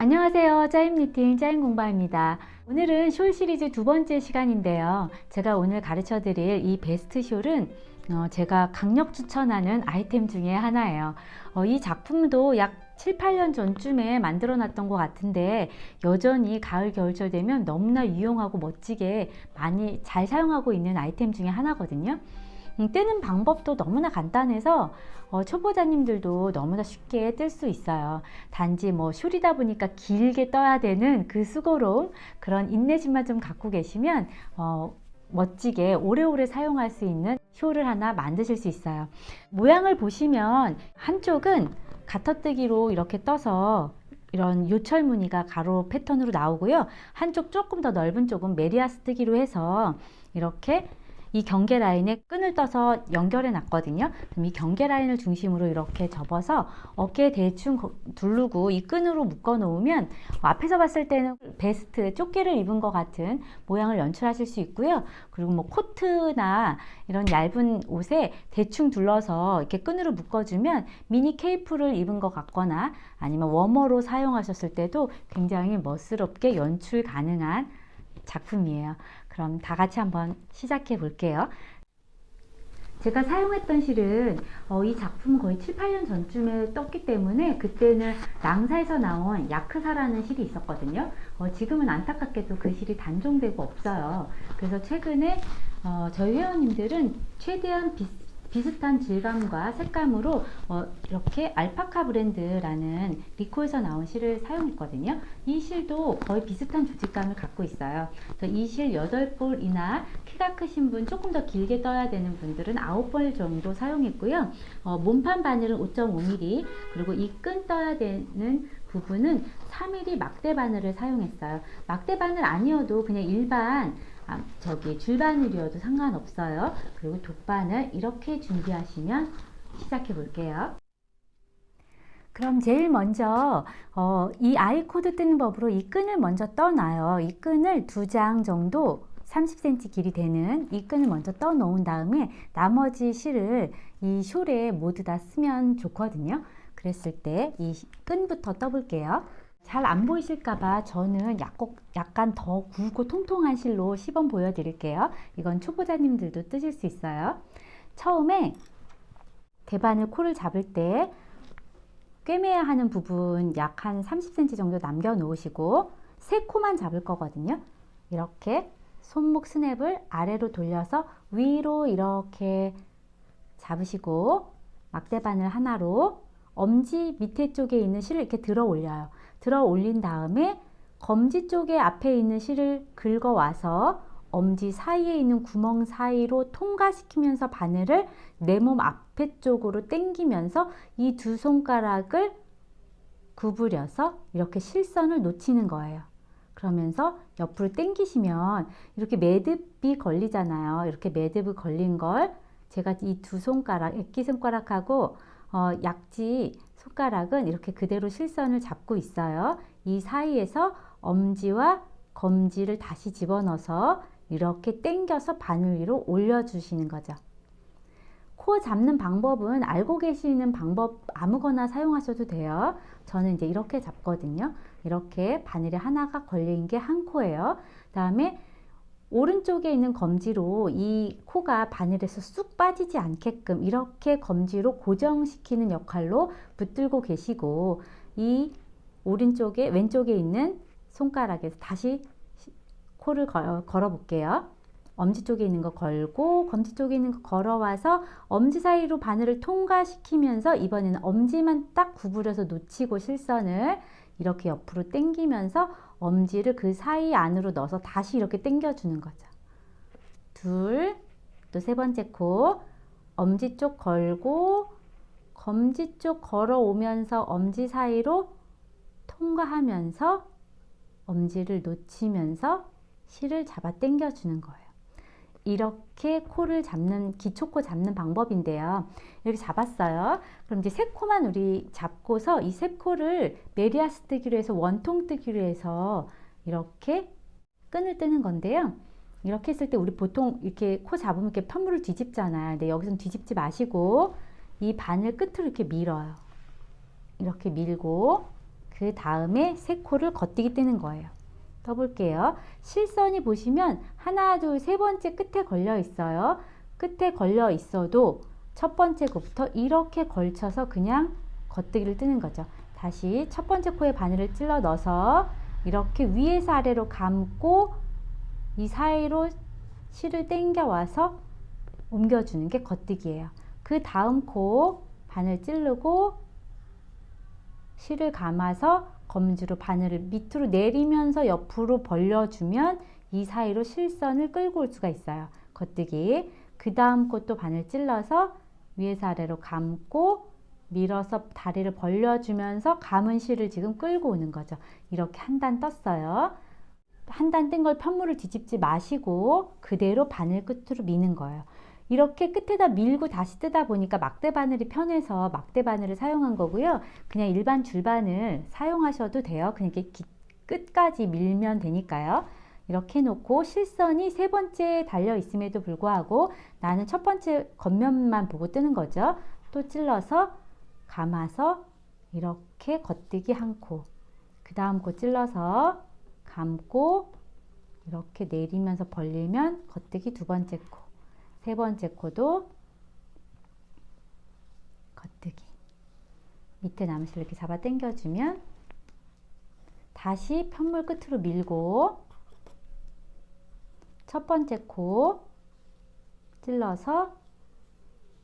안녕하세요. 짜임 니팅 짜임 공방입니다. 오늘은 숄 시리즈 두 번째 시간인데요. 제가 오늘 가르쳐 드릴 이 베스트 숄은 제가 강력 추천하는 아이템 중에 하나예요. 이 작품도 약 7, 8년 전쯤에 만들어 놨던 것 같은데 여전히 가을 겨울철 되면 너무나 유용하고 멋지게 많이 잘 사용하고 있는 아이템 중에 하나거든요. 뜨는 방법도 너무나 간단해서 초보자님들도 너무나 쉽게 뜰 수 있어요. 단지 숄이다 보니까 길게 떠야 되는 그 수고로움, 그런 인내심만 좀 갖고 계시면 멋지게 오래오래 사용할 수 있는 숄을 하나 만드실 수 있어요. 모양을 보시면 한쪽은 가터뜨기로 이렇게 떠서 이런 요철 무늬가 가로 패턴으로 나오고요. 한쪽 조금 더 넓은 쪽은 메리아스 뜨기로 해서 이렇게 이 경계 라인에 끈을 떠서 연결해 놨거든요. 그럼 이 경계 라인을 중심으로 이렇게 접어서 어깨에 대충 두르고 이 끈으로 묶어 놓으면 앞에서 봤을 때는 베스트, 조끼를 입은 것 같은 모양을 연출하실 수 있고요. 그리고 코트나 이런 얇은 옷에 대충 둘러서 이렇게 끈으로 묶어주면 미니 케이프를 입은 것 같거나 아니면 워머로 사용하셨을 때도 굉장히 멋스럽게 연출 가능한 작품이에요. 그럼 다 같이 한번 시작해 볼게요. 제가 사용했던 실은 이 작품 거의 7, 8년 전쯤에 떴기 때문에 그때는 랑사에서 나온 야크사라는 실이 있었거든요. 지금은 안타깝게도 그 실이 단종되고 없어요. 그래서 최근에 저희 회원님들은 최대한 비슷한 질감과 색감으로 이렇게 알파카 브랜드라는 리코에서 나온 실을 사용했거든요. 이 실도 거의 비슷한 조직감을 갖고 있어요. 이 실 8볼이나 키가 크신 분, 조금 더 길게 떠야 되는 분들은 9볼 정도 사용했고요. 몸판 바늘은 5.5mm, 그리고 이 끈 떠야 되는 부분은 4mm 막대 바늘을 사용했어요. 막대 바늘 아니어도 그냥 일반 줄바늘이어도 상관없어요. 그리고 돗바늘 이렇게 준비하시면 시작해 볼게요. 그럼 제일 먼저 이 아이코드 뜨는 법으로 이 끈을 먼저 떠놔요. 이 끈을 2장 정도 30cm 길이 되는 이 끈을 먼저 떠 놓은 다음에 나머지 실을 이 숄에 모두 다 쓰면 좋거든요. 그랬을 때 이 끈부터 떠 볼게요. 잘 안 보이실까봐 저는 약간 더 굵고 통통한 실로 시범 보여드릴게요. 이건 초보자님들도 뜨실 수 있어요. 처음에 대바늘 코를 잡을 때 꿰매야 하는 부분 약 한 30cm 정도 남겨 놓으시고 세 코만 잡을 거거든요. 이렇게 손목 스냅을 아래로 돌려서 위로 이렇게 잡으시고 막대바늘 하나로 엄지 밑에 쪽에 있는 실을 이렇게 들어 올려요. 들어 올린 다음에 검지 쪽에 앞에 있는 실을 긁어 와서 엄지 사이에 있는 구멍 사이로 통과시키면서 바늘을 내 몸 앞에 쪽으로 당기면서 이 두 손가락을 구부려서 이렇게 실선을 놓치는 거예요. 그러면서 옆으로 당기시면 이렇게 매듭이 걸리잖아요. 이렇게 매듭이 걸린 걸 제가 이 두 손가락, 액기손가락하고 약지 손가락은 이렇게 그대로 실선을 잡고 있어요. 이 사이에서 엄지와 검지를 다시 집어넣어서 이렇게 당겨서 바늘 위로 올려주시는 거죠. 코 잡는 방법은 알고 계시는 방법 아무거나 사용하셔도 돼요. 저는 이제 이렇게 잡거든요. 이렇게 바늘에 하나가 걸린 게 한 코예요. 다음에 오른쪽에 있는 검지로 이 코가 바늘에서 쑥 빠지지 않게끔 이렇게 검지로 고정시키는 역할로 붙들고 계시고 이 왼쪽에 있는 손가락에서 다시 코를 걸어 볼게요. 엄지 쪽에 있는 거 걸고 검지 쪽에 있는 거 걸어와서 엄지 사이로 바늘을 통과시키면서 이번에는 엄지만 딱 구부려서 놓치고 실선을 이렇게 옆으로 당기면서 엄지를 그 사이 안으로 넣어서 다시 이렇게 당겨주는 거죠. 또 세 번째 코 엄지 쪽 걸고 검지 쪽 걸어오면서 엄지 사이로 통과하면서 엄지를 놓치면서 실을 잡아 당겨주는 거예요. 이렇게 코를 잡는, 기초코 잡는 방법인데요. 이렇게 잡았어요. 그럼 이제 세 코만 우리 잡고서 이 세 코를 메리아스 뜨기로 해서 원통 뜨기로 해서 이렇게 끈을 뜨는 건데요. 이렇게 했을 때 우리 보통 이렇게 코 잡으면 이렇게 편물을 뒤집잖아요. 근데 여기서는 뒤집지 마시고 이 바늘 끝으로 이렇게 밀어요. 이렇게 밀고 그 다음에 세 코를 겉뜨기 뜨는 거예요. 떠볼게요. 실선이 보시면 하나, 둘, 세 번째 끝에 걸려 있어요. 끝에 걸려 있어도 첫 번째 코부터 이렇게 걸쳐서 그냥 겉뜨기를 뜨는 거죠. 다시 첫 번째 코에 바늘을 찔러 넣어서 이렇게 위에서 아래로 감고 이 사이로 실을 당겨 와서 옮겨주는 게 겉뜨기예요. 그 다음 코 바늘 찌르고 실을 감아서 검지로 바늘을 밑으로 내리면서 옆으로 벌려주면 이 사이로 실선을 끌고 올 수가 있어요. 겉뜨기. 그 다음 코 또 바늘 찔러서 위에서 아래로 감고 밀어서 다리를 벌려주면서 감은 실을 지금 끌고 오는 거죠. 이렇게 한 단 떴어요. 한 단 뜬 걸 편물을 뒤집지 마시고 그대로 바늘 끝으로 미는 거예요. 이렇게 끝에다 밀고 다시 뜨다 보니까 막대 바늘이 편해서 막대 바늘을 사용한 거고요. 그냥 일반 줄바늘 사용하셔도 돼요. 그냥 이렇게 끝까지 밀면 되니까요. 이렇게 해놓고 실선이 세 번째 달려 있음에도 불구하고 나는 첫 번째 겉면만 보고 뜨는 거죠. 또 찔러서 감아서 이렇게 겉뜨기 한 코, 그 다음 코 찔러서 감고 이렇게 내리면서 벌리면 겉뜨기 두 번째 코, 세 번째 코도 겉뜨기. 밑에 남실 이렇게 잡아 당겨주면 다시 편물 끝으로 밀고 첫 번째 코 찔러서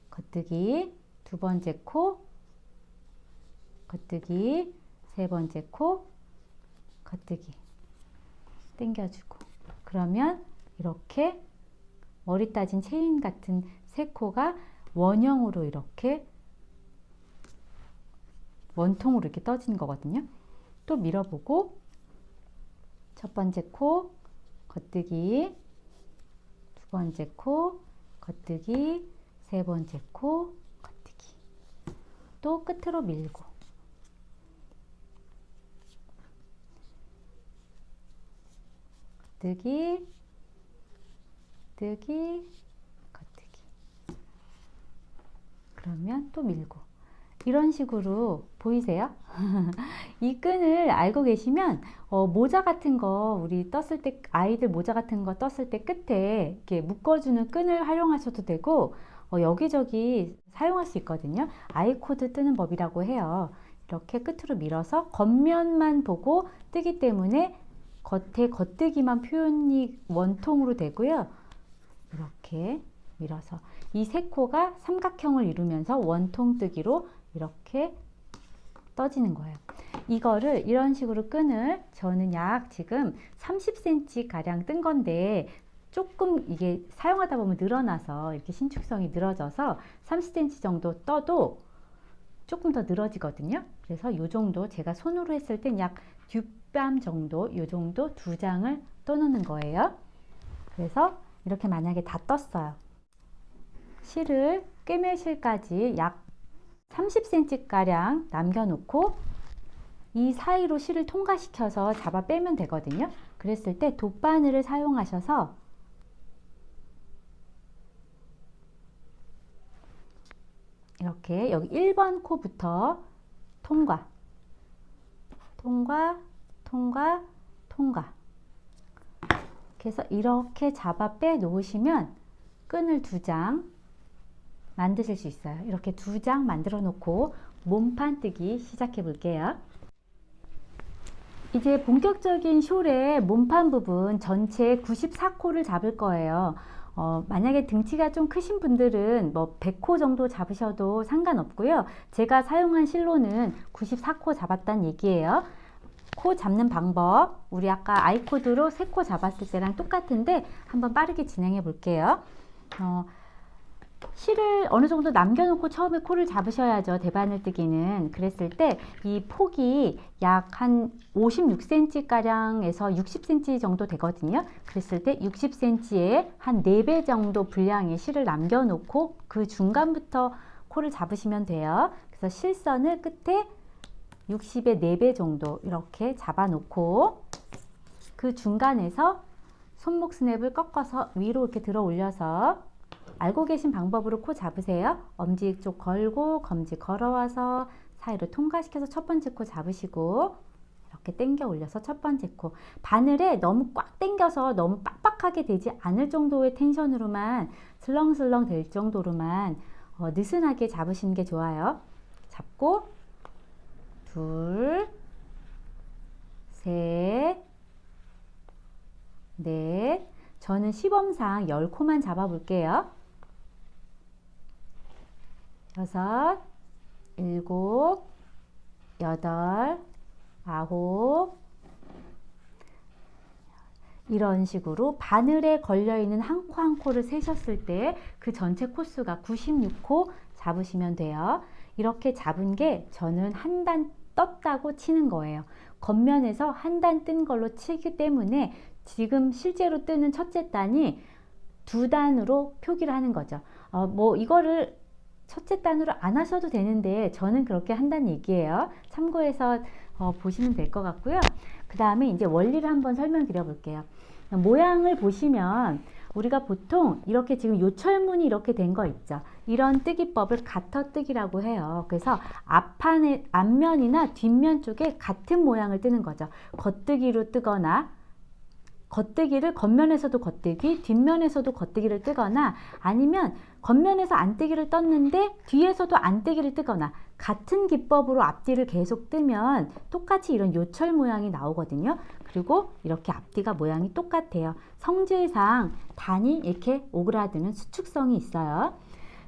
겉뜨기, 두 번째 코 겉뜨기, 세 번째 코 겉뜨기 당겨주고, 그러면 이렇게 머리 따진 체인 같은 세 코가 원형으로 이렇게 원통으로 이렇게 떠지는 거거든요. 또 밀어보고 첫 번째 코 겉뜨기, 두 번째 코 겉뜨기, 세 번째 코 겉뜨기, 또 끝으로 밀고 겉뜨기, 겉뜨기, 겉뜨기. 그러면 또 밀고. 이런 식으로 보이세요? 이 끈을 알고 계시면 모자 같은 거 우리 떴을 때, 아이들 모자 같은 거 떴을 때 끝에 이렇게 묶어주는 끈을 활용하셔도 되고 여기저기 사용할 수 있거든요. 아이코드 뜨는 법이라고 해요. 이렇게 끝으로 밀어서 겉면만 보고 뜨기 때문에 겉에 겉뜨기만 표현이 원통으로 되고요. 이렇게 밀어서 이 세 코가 삼각형을 이루면서 원통 뜨기로 이렇게 떠지는 거예요. 이거를 이런 식으로 끈을 저는 약 지금 30cm 가량 뜬 건데 조금 이게 사용하다 보면 늘어나서 이렇게 신축성이 늘어져서 30cm 정도 떠도 조금 더 늘어지거든요. 그래서 이 정도 제가 손으로 했을 땐 약 뒷밤 정도, 이 정도 두 장을 떠놓는 거예요. 그래서 이렇게 만약에 다 떴어요. 실을 꿰매실까지 약 30cm 가량 남겨놓고 이 사이로 실을 통과시켜서 잡아 빼면 되거든요. 그랬을 때 돗바늘을 사용하셔서 이렇게 여기 1번 코부터 통과, 통과, 통과, 통과. 그래서 이렇게 잡아 빼 놓으시면 끈을 두 장 만드실 수 있어요. 이렇게 두 장 만들어 놓고 몸판 뜨기 시작해 볼게요. 이제 본격적인 숄의 몸판 부분 전체 94코를 잡을 거예요. 만약에 등치가 좀 크신 분들은 뭐 100코 정도 잡으셔도 상관없고요. 제가 사용한 실로는 94코 잡았다는 얘기예요. 코 잡는 방법, 우리 아까 아이코드로 3코 잡았을 때랑 똑같은데 한번 빠르게 진행해 볼게요. 실을 어느 정도 남겨놓고 처음에 코를 잡으셔야죠. 대바늘 뜨기는. 그랬을 때 이 폭이 약 한 56cm 가량에서 60cm 정도 되거든요. 그랬을 때 60cm에 한 4배 정도 분량의 실을 남겨놓고 그 중간부터 코를 잡으시면 돼요. 그래서 실선을 끝에 60의 4배 정도 이렇게 잡아놓고 그 중간에서 손목 스냅을 꺾어서 위로 이렇게 들어 올려서 알고 계신 방법으로 코 잡으세요. 엄지 쪽 걸고 검지 걸어와서 사이로 통과시켜서 첫 번째 코 잡으시고 이렇게 당겨 올려서 첫 번째 코. 바늘에 너무 꽉 당겨서 너무 빡빡하게 되지 않을 정도의 텐션으로만 슬렁슬렁 될 정도로만 느슨하게 잡으시는 게 좋아요. 잡고 둘, 셋, 넷. 저는 시범상 10코만 잡아 볼게요. 6, 7, 8, 9. 이런 식으로 바늘에 걸려있는 한 코 한 코를 세셨을 때 그 전체 코수가 96코 잡으시면 돼요. 이렇게 잡은 게 저는 한 단 떴다고 치는 거예요. 겉면에서 한 단 뜬 걸로 치기 때문에 지금 실제로 뜨는 첫째 단이 2단으로 표기를 하는 거죠. 뭐 이거를 첫째 단으로 안 하셔도 되는데 저는 그렇게 한다는 얘기예요. 참고해서 보시면 될 것 같고요. 그 다음에 이제 원리를 한번 설명드려 볼게요. 모양을 보시면 우리가 보통 이렇게 지금 요철문이 이렇게 된 거 있죠. 이런 뜨기법을 가터뜨기라고 해요. 그래서 앞면이나 뒷면 쪽에 같은 모양을 뜨는 거죠. 겉뜨기로 뜨거나 겉뜨기를 겉면에서도 겉뜨기, 뒷면에서도 겉뜨기를 뜨거나 아니면 겉면에서 안뜨기를 떴는데 뒤에서도 안뜨기를 뜨거나 같은 기법으로 앞뒤를 계속 뜨면 똑같이 이런 요철 모양이 나오거든요. 그리고 이렇게 앞뒤가 모양이 똑같아요. 성질상 단이 이렇게 오그라드는 수축성이 있어요.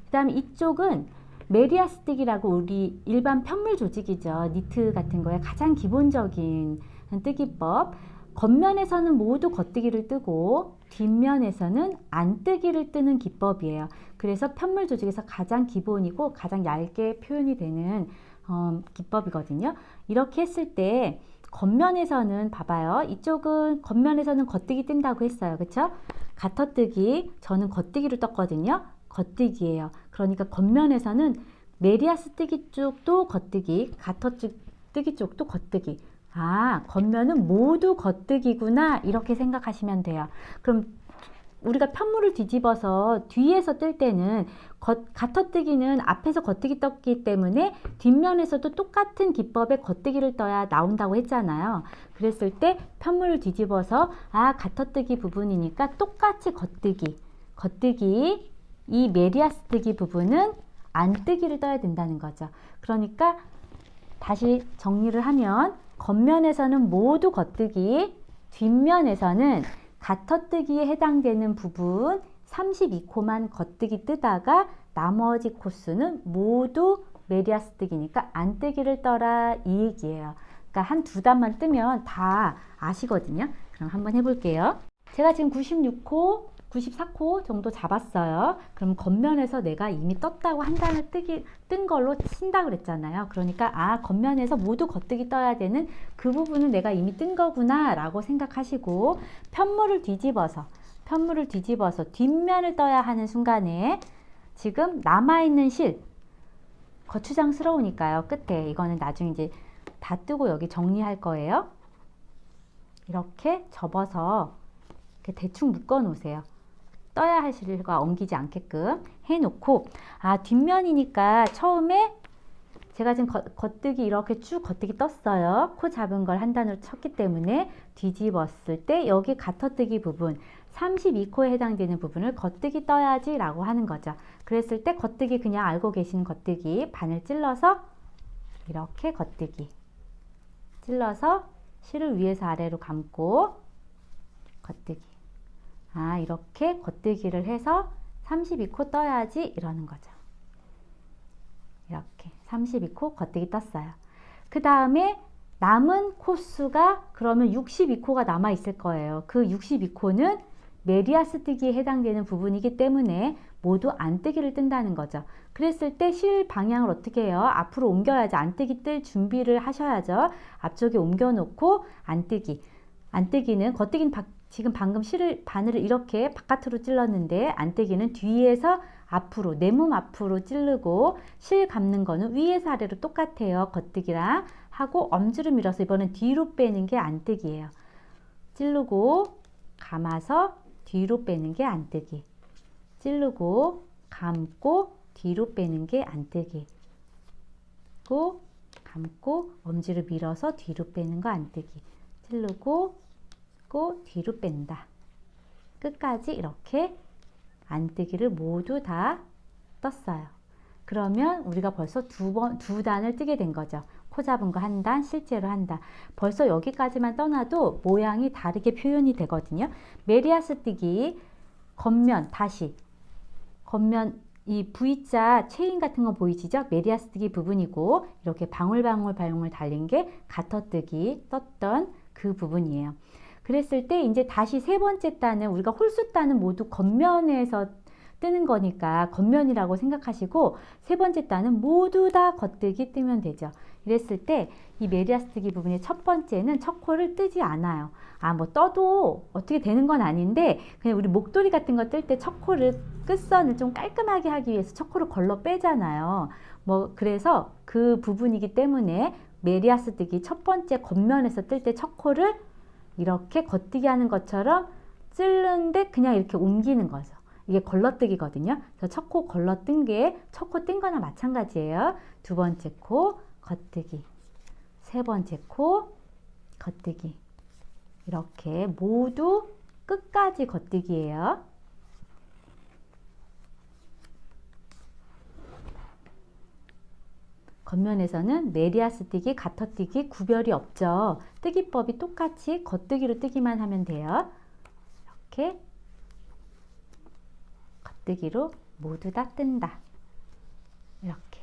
그 다음에 이쪽은 메리아스뜨기라고 우리 일반 편물 조직이죠. 니트 같은 거에 가장 기본적인 뜨기법. 겉면에서는 모두 겉뜨기를 뜨고 뒷면에서는 안뜨기를 뜨는 기법이에요. 그래서 편물 조직에서 가장 기본이고 가장 얇게 표현이 되는 기법이거든요. 이렇게 했을 때 겉면에서는 봐봐요. 이쪽은 겉면에서는 겉뜨기 뜬다고 했어요. 그쵸? 가터뜨기, 저는 겉뜨기로 떴거든요. 겉뜨기예요. 그러니까 겉면에서는 메리아스뜨기 쪽도 겉뜨기, 가터뜨기 쪽도 겉뜨기. 겉면은 모두 겉뜨기구나 이렇게 생각하시면 돼요. 그럼 우리가 편물을 뒤집어서 뒤에서 뜰 때는 가터뜨기는 앞에서 겉뜨기 떴기 때문에 뒷면에서도 똑같은 기법의 겉뜨기를 떠야 나온다고 했잖아요. 그랬을 때 편물을 뒤집어서 가터뜨기 부분이니까 똑같이 겉뜨기 이 메리아스뜨기 부분은 안뜨기를 떠야 된다는 거죠. 그러니까 다시 정리를 하면 겉면에서는 모두 겉뜨기, 뒷면에서는 가터뜨기에 해당되는 부분 32코만 겉뜨기 뜨다가 나머지 코수는 모두 메리아스뜨기니까 안뜨기를 떠라 이 얘기예요. 그러니까 한 두 단만 뜨면 다 아시거든요. 그럼 한번 해볼게요. 제가 지금 96코 94코 정도 잡았어요. 그럼 겉면에서 내가 이미 떴다고 한 단을 뜬 걸로 친다 그랬잖아요. 그러니까 겉면에서 모두 겉뜨기 떠야 되는 그 부분은 내가 이미 뜬 거구나 라고 생각하시고 편물을 뒤집어서 뒷면을 떠야 하는 순간에 지금 남아있는 실 거추장스러우니까요. 끝에 이거는 나중에 이제 다 뜨고 여기 정리할 거예요. 이렇게 접어서 이렇게 대충 묶어 놓으세요. 떠야 할 실과 엉키지 않게끔 해놓고 뒷면이니까 처음에 제가 지금 겉뜨기 이렇게 쭉 겉뜨기 떴어요. 코 잡은 걸 한 단으로 쳤기 때문에 뒤집었을 때 여기 가터뜨기 부분 32코에 해당되는 부분을 겉뜨기 떠야지 라고 하는 거죠. 그랬을 때 겉뜨기 그냥 알고 계시는 겉뜨기 바늘 찔러서 이렇게 겉뜨기 찔러서 실을 위에서 아래로 감고 겉뜨기 이렇게 겉뜨기를 해서 32코 떠야지 이러는 거죠. 이렇게 32코 겉뜨기 떴어요. 그 다음에 남은 코수가 그러면 62코가 남아 있을 거예요. 그 62코는 메리아스뜨기에 해당되는 부분이기 때문에 모두 안뜨기를 뜬다는 거죠. 그랬을 때 실 방향을 어떻게 해요? 앞으로 옮겨야지. 안뜨기 뜰 준비를 하셔야죠. 앞쪽에 옮겨 놓고 안뜨기는 겉뜨기는 지금 방금 바늘을 이렇게 바깥으로 찔렀는데 안뜨기는 뒤에서 앞으로 내 몸 앞으로 찌르고 실 감는 거는 위에서 아래로 똑같아요. 겉뜨기랑 하고 엄지로 밀어서 이번엔 뒤로 빼는 게 안뜨기예요. 찌르고 감아서 뒤로 빼는 게 안뜨기. 찌르고 감고 뒤로 빼는 게 안뜨기. 고 감고 엄지를 밀어서 뒤로 빼는 거 안뜨기. 찌르고 뒤로 뺀다. 끝까지 이렇게 안뜨기를 모두 다 떴어요. 그러면 우리가 벌써 두 단을 뜨게 된 거죠. 코 잡은 거 한 단, 실제로 한 단. 벌써 여기까지만 떠나도 모양이 다르게 표현이 되거든요. 메리아스 뜨기, 겉면, 다시. 겉면, 이 V자 체인 같은 거 보이시죠? 메리아스 뜨기 부분이고, 이렇게 방울방울 달린 게 가터뜨기 떴던 그 부분이에요. 그랬을 때 이제 다시 세 번째 단은 우리가 홀수 단은 모두 겉면에서 뜨는 거니까 겉면이라고 생각하시고 세 번째 단은 모두 다 겉뜨기 뜨면 되죠. 이랬을 때 이 메리아스 뜨기 부분의 첫 번째는 첫 코를 뜨지 않아요. 뭐 떠도 어떻게 되는 건 아닌데 그냥 우리 목도리 같은 거 뜰 때 첫 코를 끝선을 좀 깔끔하게 하기 위해서 첫 코를 걸러 빼잖아요. 그래서 그 부분이기 때문에 메리아스 뜨기 첫 번째 겉면에서 뜰 때 첫 코를 이렇게 겉뜨기 하는 것처럼 찌른데 그냥 이렇게 옮기는 거죠. 이게 걸러뜨기거든요. 그래서 첫 코 걸러뜬 게 첫 코 뜬 거나 마찬가지예요. 두 번째 코 겉뜨기, 세 번째 코 겉뜨기. 이렇게 모두 끝까지 겉뜨기예요. 겉면에서는 메리아스 뜨기, 가터뜨기 구별이 없죠. 뜨기법이 똑같이 겉뜨기로 뜨기만 하면 돼요. 이렇게 겉뜨기로 모두 다 뜬다. 이렇게.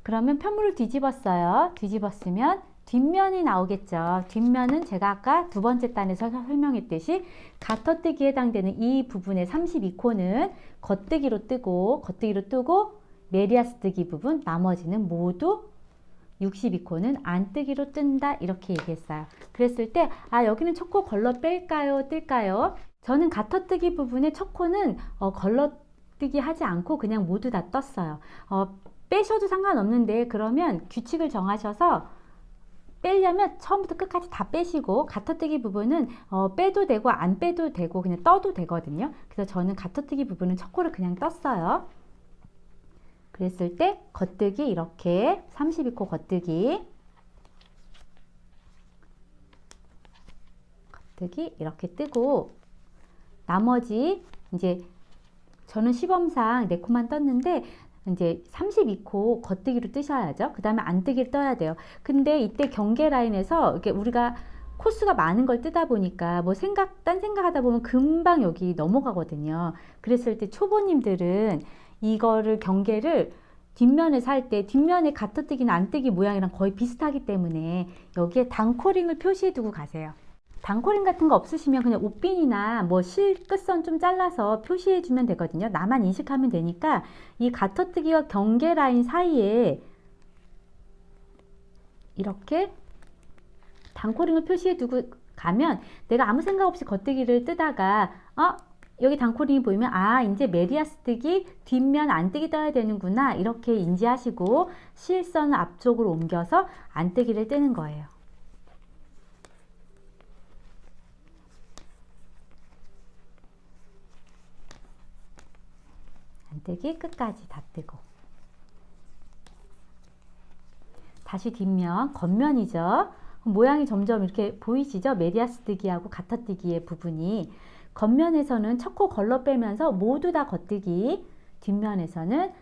그러면 편물을 뒤집었어요. 뒤집었으면 뒷면이 나오겠죠. 뒷면은 제가 아까 두 번째 단에서 설명했듯이 가터뜨기에 해당되는 이 부분의 32코는 겉뜨기로 뜨고 메리아스 뜨기 부분 나머지는 모두 62코는 안뜨기로 뜬다 이렇게 얘기했어요. 그랬을 때 여기는 첫 코 걸러 뺄까요? 뜰까요? 저는 가터뜨기 부분의 첫 코는 걸러뜨기 하지 않고 그냥 모두 다 떴어요. 빼셔도 상관없는데 그러면 규칙을 정하셔서 빼려면 처음부터 끝까지 다 빼시고 가터뜨기 부분은 빼도 되고 안 빼도 되고 그냥 떠도 되거든요. 그래서 저는 가터뜨기 부분은 첫 코를 그냥 떴어요. 그랬을 때 겉뜨기 이렇게 32코 겉뜨기 이렇게 뜨고 나머지 이제 저는 시범상 4코만 떴는데 이제 32코 겉뜨기로 뜨셔야죠. 그 다음에 안뜨기를 떠야 돼요. 근데 이때 경계 라인에서 이렇게 우리가 코수가 많은 걸 뜨다 보니까 딴 생각하다 보면 금방 여기 넘어가거든요. 그랬을 때 초보님들은 이거를 경계를 뒷면에서 할 때 뒷면에 가터뜨기나 안뜨기 모양이랑 거의 비슷하기 때문에 여기에 단코링을 표시해 두고 가세요. 단코링 같은 거 없으시면 그냥 옷핀이나 실 끝선 좀 잘라서 표시해 주면 되거든요. 나만 인식하면 되니까 이 가터뜨기와 경계 라인 사이에 이렇게 단코링을 표시해 두고 가면 내가 아무 생각 없이 겉뜨기를 뜨다가 여기 단코링이 보이면 이제 메리아스 뜨기 뒷면 안뜨기 떠야 되는구나 이렇게 인지하시고 실선을 앞쪽으로 옮겨서 안뜨기를 뜨는 거예요. 안뜨기 끝까지 다 뜨고 다시 뒷면 겉면이죠. 모양이 점점 이렇게 보이시죠? 메리아스 뜨기하고 가터뜨기의 부분이 겉면에서는 첫 코 걸러 빼면서 모두 다 겉뜨기, 뒷면에서는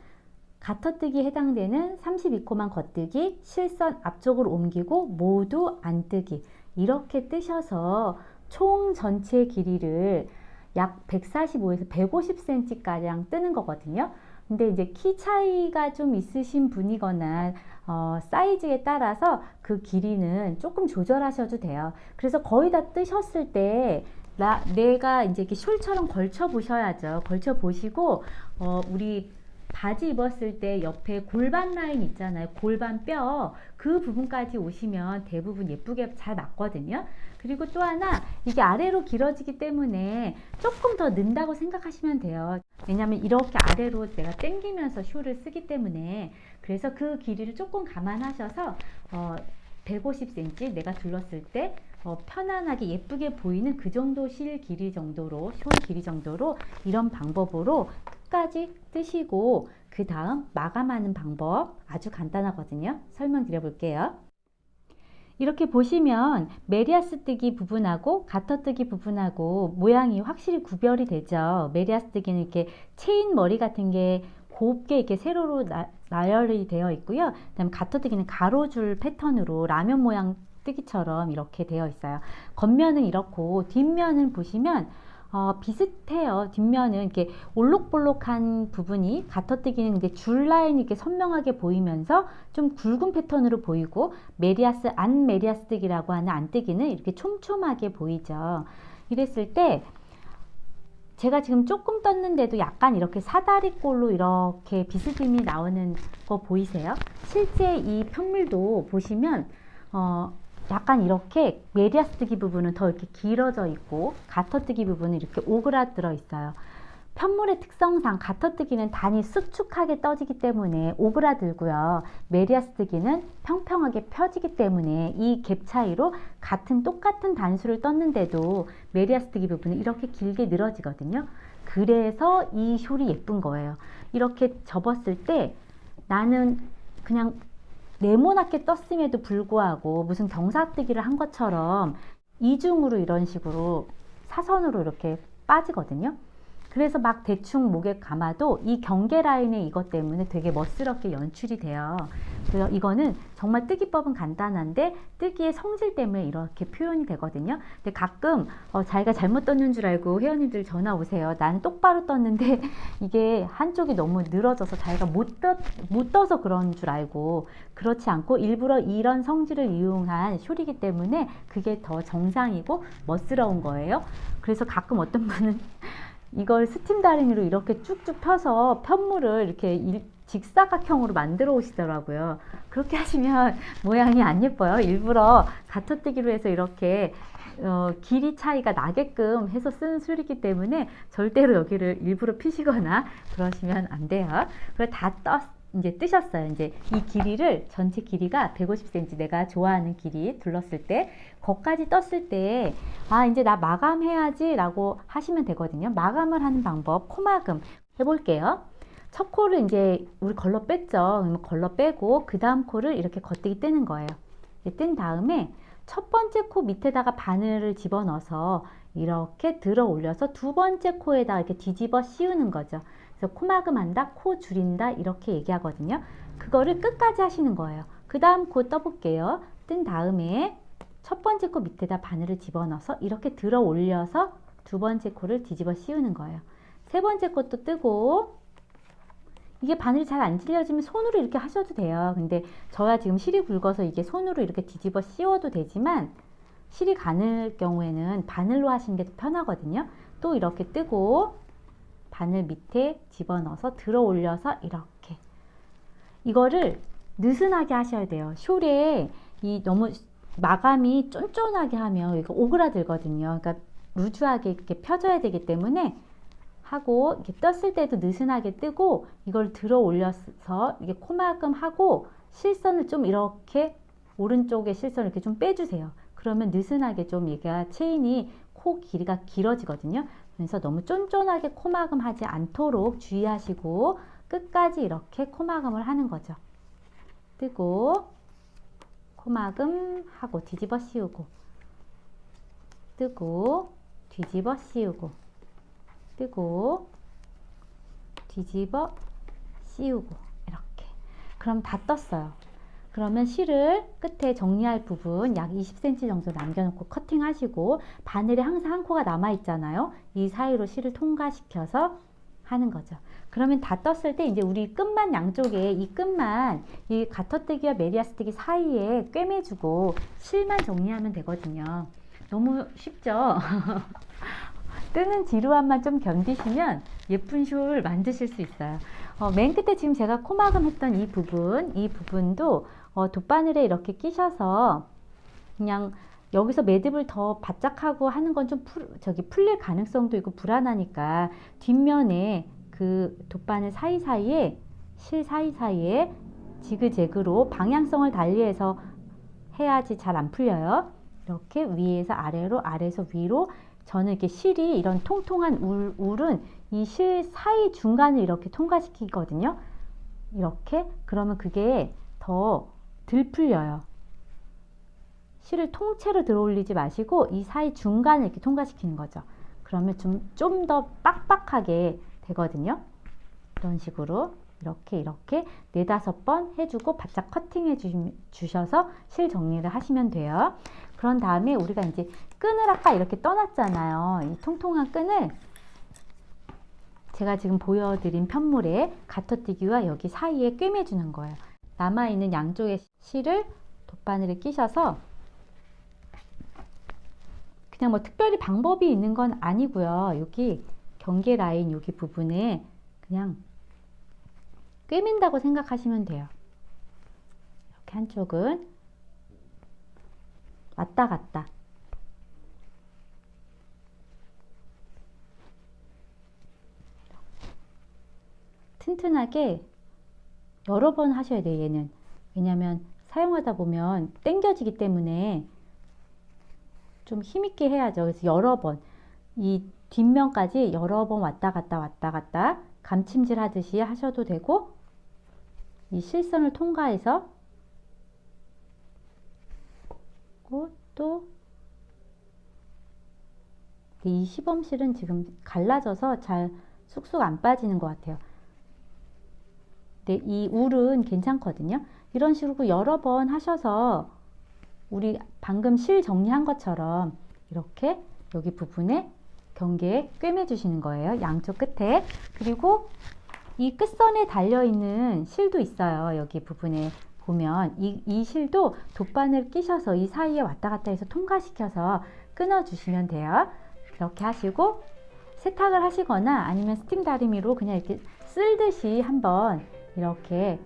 가터뜨기에 해당되는 32코만 겉뜨기, 실선 앞쪽으로 옮기고 모두 안뜨기 이렇게 뜨셔서 총 전체 길이를 약 145에서 150cm 가량 뜨는 거거든요. 근데 이제 키 차이가 좀 있으신 분이거나 사이즈에 따라서 그 길이는 조금 조절하셔도 돼요. 그래서 거의 다 뜨셨을 때 내가 이제 이렇게 숄처럼 걸쳐 보셔야죠. 걸쳐 보시고 우리 바지 입었을 때 옆에 골반 라인 있잖아요. 골반 뼈 그 부분까지 오시면 대부분 예쁘게 잘 맞거든요. 그리고 또 하나 이게 아래로 길어지기 때문에 조금 더 는다고 생각하시면 돼요. 왜냐하면 이렇게 아래로 내가 당기면서 숄을 쓰기 때문에 그래서 그 길이를 조금 감안하셔서 150cm 내가 둘렀을 때 편안하게 예쁘게 보이는 그 정도 실 길이 정도로 숄 길이 정도로 이런 방법으로 끝까지 뜨시고 그 다음 마감하는 방법 아주 간단하거든요. 설명드려 볼게요. 이렇게 보시면 메리아스뜨기 부분하고 가터뜨기 부분하고 모양이 확실히 구별이 되죠. 메리아스뜨기는 이렇게 체인 머리 같은 게 곱게 이렇게 세로로 나열이 되어 있고요. 그다음에 가터뜨기는 가로줄 패턴으로 라면 모양 뜨기처럼 이렇게 되어 있어요. 겉면은 이렇고 뒷면은 보시면 비슷해요. 뒷면은 이렇게 올록볼록한 부분이 가터뜨기는 이제 줄 라인이 이렇게 선명하게 보이면서 좀 굵은 패턴으로 보이고 안 메리아스뜨기라고 하는 안뜨기는 이렇게 촘촘하게 보이죠. 이랬을 때 제가 지금 조금 떴는데도 약간 이렇게 사다리꼴로 이렇게 비스듬히 나오는 거 보이세요? 실제 이 편물도 보시면 약간 이렇게 메리아스뜨기 부분은 더 이렇게 길어져 있고 가터뜨기 부분은 이렇게 오그라들어 있어요. 편물의 특성상 가터뜨기는 단이 수축하게 떠지기 때문에 오그라들고요. 메리아스뜨기는 평평하게 펴지기 때문에 이 갭 차이로 똑같은 단수를 떴는데도 메리아스뜨기 부분은 이렇게 길게 늘어지거든요. 그래서 이 숄이 예쁜 거예요. 이렇게 접었을 때 나는 그냥 네모나게 떴음에도 불구하고 무슨 경사뜨기를 한 것처럼 이중으로 이런 식으로 사선으로 이렇게 빠지거든요. 그래서 막 대충 목에 감아도 이 경계 라인에 이것 때문에 되게 멋스럽게 연출이 돼요. 그래서 이거는 정말 뜨기법은 간단한데 뜨기의 성질 때문에 이렇게 표현이 되거든요. 근데 가끔 자기가 잘못 떴는 줄 알고 회원님들 전화 오세요. 나는 똑바로 떴는데 이게 한쪽이 너무 늘어져서 자기가 못 떠서 그런 줄 알고, 그렇지 않고 일부러 이런 성질을 이용한 숄이기 때문에 그게 더 정상이고 멋스러운 거예요. 그래서 가끔 어떤 분은 이걸 스팀 다리미로 이렇게 쭉쭉 펴서 편물을 이렇게 직사각형으로 만들어 오시더라고요. 그렇게 하시면 모양이 안 예뻐요. 일부러 가터뜨기로 해서 이렇게 길이 차이가 나게끔 해서 쓰는 술이기 때문에 절대로 여기를 일부러 피시거나 그러시면 안 돼요. 그래 이제 뜨셨어요. 이제 이 길이를 전체 길이가 150cm, 내가 좋아하는 길이 둘렀을 때 거기까지 떴을 때 이제 나 마감해야지 라고 하시면 되거든요. 마감을 하는 방법, 코마금 해볼게요. 첫 코를 이제 우리 걸러 뺐죠. 그러면 걸러 빼고 그 다음 코를 이렇게 겉뜨기 뜨는 거예요. 뜬 다음에 첫 번째 코 밑에다가 바늘을 집어넣어서 이렇게 들어 올려서 두 번째 코에다 이렇게 뒤집어 씌우는 거죠. 그래서 코마금 한다, 코 줄인다 이렇게 얘기하거든요. 그거를 끝까지 하시는 거예요. 그 다음 코 떠볼게요. 뜬 다음에 첫 번째 코 밑에다 바늘을 집어넣어서 이렇게 들어 올려서 두 번째 코를 뒤집어 씌우는 거예요. 세 번째 코도 뜨고, 이게 바늘이 잘 안 찔려지면 손으로 이렇게 하셔도 돼요. 근데 저야 지금 실이 굵어서 이게 손으로 이렇게 뒤집어 씌워도 되지만 실이 가늘 경우에는 바늘로 하시는 게 더 편하거든요. 또 이렇게 뜨고 바늘 밑에 집어넣어서 들어 올려서 이렇게, 이거를 느슨하게 하셔야 돼요. 숄에 너무 마감이 쫀쫀하게 하면 이거 오그라들거든요. 그러니까 루즈하게 이렇게 펴져야 되기 때문에 하고, 이렇게 떴을 때도 느슨하게 뜨고 이걸 들어 올려서 이게 코마금 하고 실선을 좀 이렇게 오른쪽에 실선을 이렇게 좀 빼주세요. 그러면 느슨하게 좀 얘가 체인이 코 길이가 길어지거든요. 그래서 너무 쫀쫀하게 코마금 하지 않도록 주의하시고 끝까지 이렇게 코마금을 하는 거죠. 뜨고 코마금 하고 뒤집어 씌우고, 뜨고 뒤집어 씌우고, 뜨고 뒤집어 씌우고, 이렇게. 그럼 다 떴어요. 그러면 실을 끝에 정리할 부분 약 20cm 정도 남겨놓고 커팅하시고, 바늘에 항상 한 코가 남아 있잖아요. 이 사이로 실을 통과시켜서 하는 거죠. 그러면 다 떴을 때 이제 우리 끝만, 양쪽에 이 끝만 이 가터뜨기와 메리아스뜨기 사이에 꿰매주고 실만 정리하면 되거든요. 너무 쉽죠? 뜨는 지루함만 좀 견디시면 예쁜 숄 만드실 수 있어요. 맨 끝에 지금 제가 코마금 했던 이 부분도 돗바늘에 이렇게 끼셔서 그냥 여기서 매듭을 더 바짝하고 하는 건 좀 풀릴 가능성도 있고 불안하니까 뒷면에 그 돗바늘 사이사이에, 실 사이사이에 지그재그로 방향성을 달리해서 해야지 잘 안 풀려요. 이렇게 위에서 아래로, 아래에서 위로. 저는 이렇게 실이 이런 통통한 울은 이 실 사이 중간을 이렇게 통과시키거든요. 이렇게. 그러면 그게 더 덜 풀려요. 실을 통째로 들어 올리지 마시고 이 사이 중간을 이렇게 통과시키는 거죠. 그러면 좀 더 빡빡하게 되거든요. 이런 식으로 이렇게 4-5번 해주고 바짝 커팅해 주셔서 실 정리를 하시면 돼요. 그런 다음에 우리가 이제 끈을 아까 이렇게 떠났잖아요. 이 통통한 끈을 제가 지금 보여드린 편물에 가터뛰기와 여기 사이에 꿰매주는 거예요. 남아있는 양쪽의 실을 돗바늘에 끼셔서, 그냥 뭐 특별히 방법이 있는 건 아니고요. 여기 경계 라인 여기 부분에 그냥 꿰맨다고 생각하시면 돼요. 이렇게 한쪽은 왔다 갔다. 튼튼하게 여러 번 하셔야 돼요, 얘는. 왜냐면 사용하다 보면 당겨지기 때문에 좀 힘있게 해야죠. 그래서 여러 번, 이 뒷면까지 여러 번 왔다 갔다 감침질 하듯이 하셔도 되고, 이 실선을 통과해서 또 이 시범실은 지금 갈라져서 잘 쑥쑥 안 빠지는 것 같아요. 근데 이 울은 괜찮거든요. 이런 식으로 여러 번 하셔서 우리 방금 실 정리한 것처럼 이렇게 여기 부분에 경계에 꿰매 주시는 거예요. 양쪽 끝에. 그리고 이 끝선에 달려있는 실도 있어요. 여기 부분에 보면 이 실도 돗바늘 끼셔서 이 사이에 왔다 갔다 해서 통과시켜서 끊어 주시면 돼요. 이렇게 하시고 세탁을 하시거나 아니면 스팀 다리미로 그냥 이렇게 쓸듯이 한번 이렇게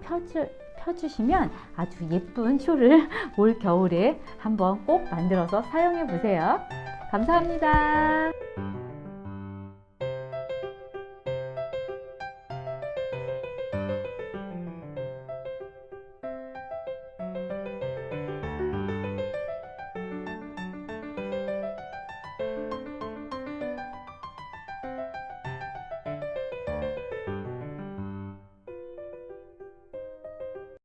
펴주시면 아주 예쁜 쇼를 올 겨울에 한번 꼭 만들어서 사용해 보세요. 감사합니다.